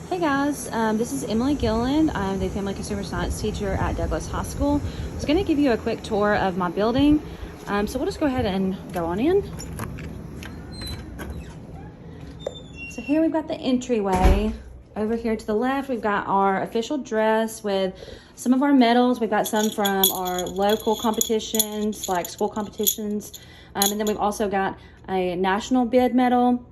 Hey guys, this is Emily Gilland. I'm the Family Consumer Science teacher at Douglas High School. I was going to give you a quick tour of my building. So we'll just go ahead and go on in. So here we've got the entryway. Over here to the left, we've got our official dress with some of our medals. We've got some from our local competitions, like school competitions. And then we've also got a national bid medal,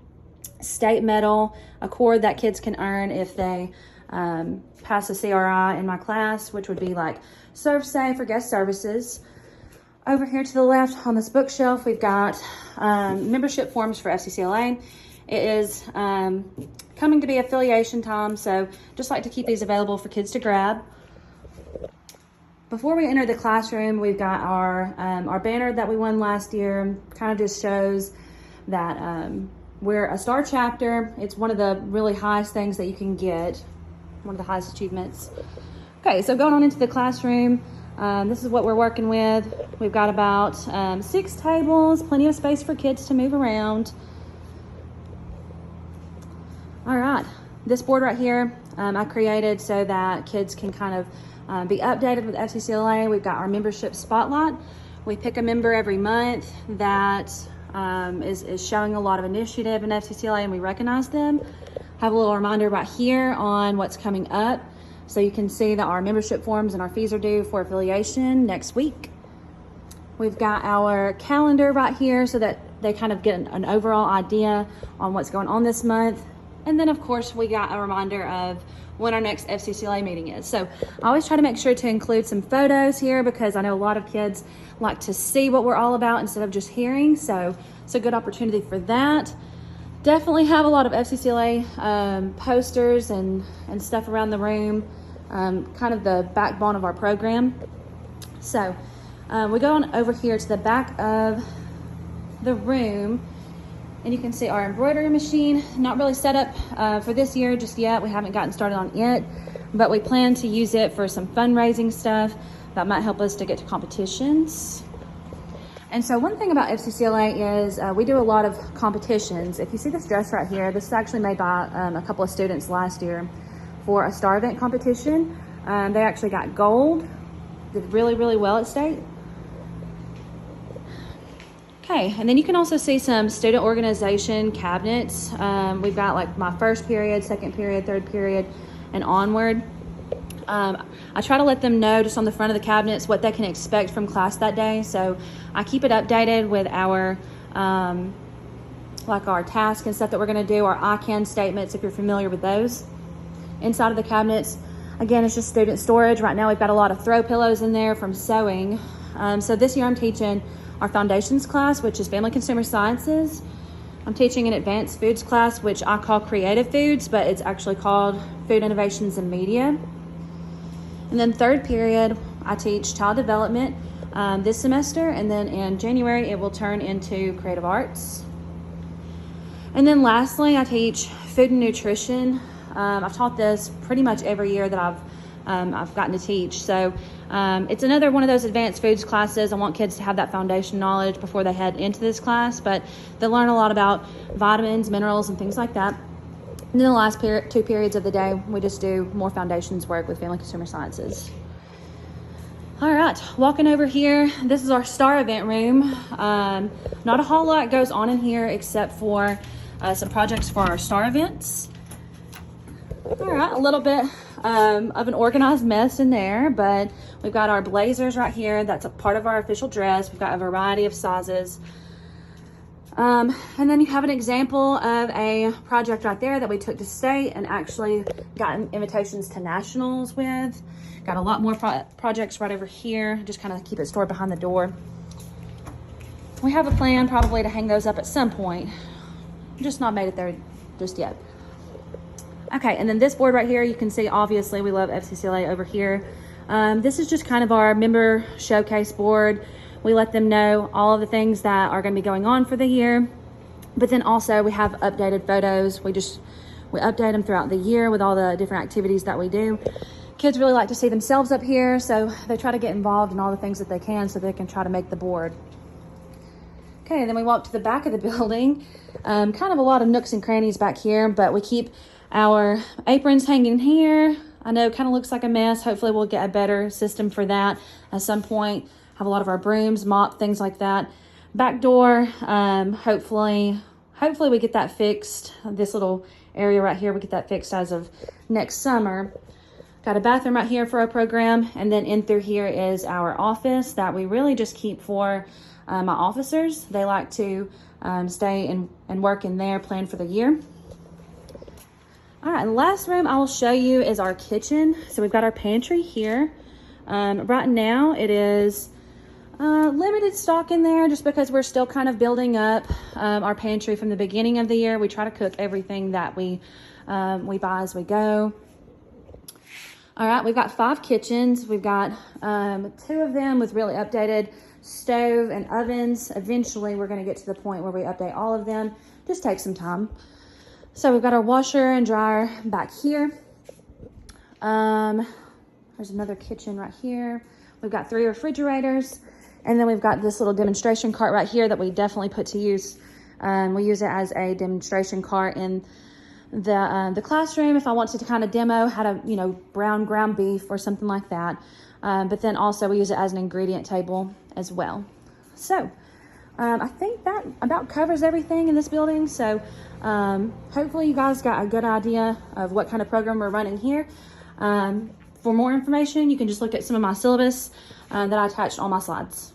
state medal, a award that kids can earn if they pass a CRI in my class, which would be like Serve Safe or guest services. Over here to the left on this bookshelf, we've got membership forms for FCCLA. It is coming to be affiliation time, so just like to keep these available for kids to grab. Before we enter the classroom, we've got our banner that we won last year. Kind of just shows that we're a STAR chapter. It's one of the really highest things that you can get, one of the highest achievements. Okay, so going on into the classroom, this is what we're working with. We've got about 6 tables, plenty of space for kids to move around. All right, this board right here, I created so that kids can kind of be updated with FCCLA. We've got our membership spotlight. We pick a member every month that is showing a lot of initiative in FCCLA, and we recognize them. Have a little reminder right here on what's coming up, so you can see that our membership forms and our fees are due for affiliation next week. We've got our calendar right here so that they kind of get an overall idea on what's going on this month. And then of course we got a reminder of when our next FCCLA meeting is. So I always try to make sure to include some photos here because I know a lot of kids like to see what we're all about instead of just hearing. So it's a good opportunity for that. Definitely have a lot of FCCLA posters and stuff around the room, kind of the backbone of our program. So we go on over here to the back of the room, and you can see our embroidery machine. Not really set up for this year just yet. We haven't gotten started on it, but we plan to use it for some fundraising stuff that might help us to get to competitions. And so one thing about FCCLA is we do a lot of competitions. If you see this dress right here, this is actually made by a couple of students last year for a star event competition. They actually got gold, did really, really well at state. Okay, and then you can also see some student organization cabinets. We've got like my first period, second period, third period, and onward. I try to let them know just on the front of the cabinets what they can expect from class that day. So I keep it updated with our like our tasks and stuff that we're gonna do, our I can statements, if you're familiar with those. Inside of the cabinets, again, it's just student storage. Right now we've got a lot of throw pillows in there from sewing. So this year I'm teaching our foundations class, which is Family Consumer Sciences. I'm teaching an advanced foods class, which I call creative foods, but it's actually called Food Innovations in Media. And then third period, I teach child development this semester, and then in January it will turn into creative arts. And then lastly, I teach food and nutrition. I've taught this pretty much every year that I've gotten to teach. So it's another one of those advanced foods classes. I want kids to have that foundation knowledge before they head into this class, but they learn a lot about vitamins, minerals, and things like that. And then the last 2 periods of the day, we just do more foundations work with Family Consumer Sciences. All right, walking over here, this is our STAR event room. Not a whole lot goes on in here except for some projects for our STAR events. All right, a little bit of an organized mess in there, but we've got our blazers right here. That's a part of our official dress. We've got a variety of sizes. And then you have an example of a project right there that we took to state and actually gotten invitations to nationals with. Got a lot more projects right over here. Just kind of keep it stored behind the door. We have a plan probably to hang those up at some point. Just not made it there just yet. Okay, and then this board right here, you can see obviously we love FCCLA over here. This is just kind of our member showcase board. We let them know all of the things that are going to be going on for the year, but then also we have updated photos. We update them throughout the year with all the different activities that we do. Kids really like to see themselves up here, so they try to get involved in all the things that they can so they can try to make the board. Okay, and then we walk to the back of the building. Kind of a lot of nooks and crannies back here, but we keep Our aprons hanging here. I know it kind of looks like a mess. Hopefully we'll get a better system for that at some point. Have a lot of our brooms, mop, things like that. Back door, hopefully we get that fixed. This little area right here, we get that fixed as of next summer. Got a bathroom right here for our program, and then in through here is our office that we really just keep for my officers. They like to stay and work in there, plan for the year. All right, last room I will show you is our kitchen. So we've got our pantry here. Right now it is limited stock in there just because we're still kind of building up our pantry from the beginning of the year. We try to cook everything that we buy as we go. All right, we've got 5 kitchens. We've got 2 of them with really updated stove and ovens. Eventually, we're going to get to the point where we update all of them. Just takes some time. So we've got our washer and dryer back here. There's another kitchen right here. We've got 3 refrigerators. And then we've got this little demonstration cart right here that we definitely put to use. We use it as a demonstration cart in the classroom if I wanted to kind of demo how to, brown ground beef or something like that. But then also we use it as an ingredient table as well. So I think that about covers everything in this building. So hopefully you guys got a good idea of what kind of program we're running here. For more information, you can just look at some of my syllabus that I attached on my slides.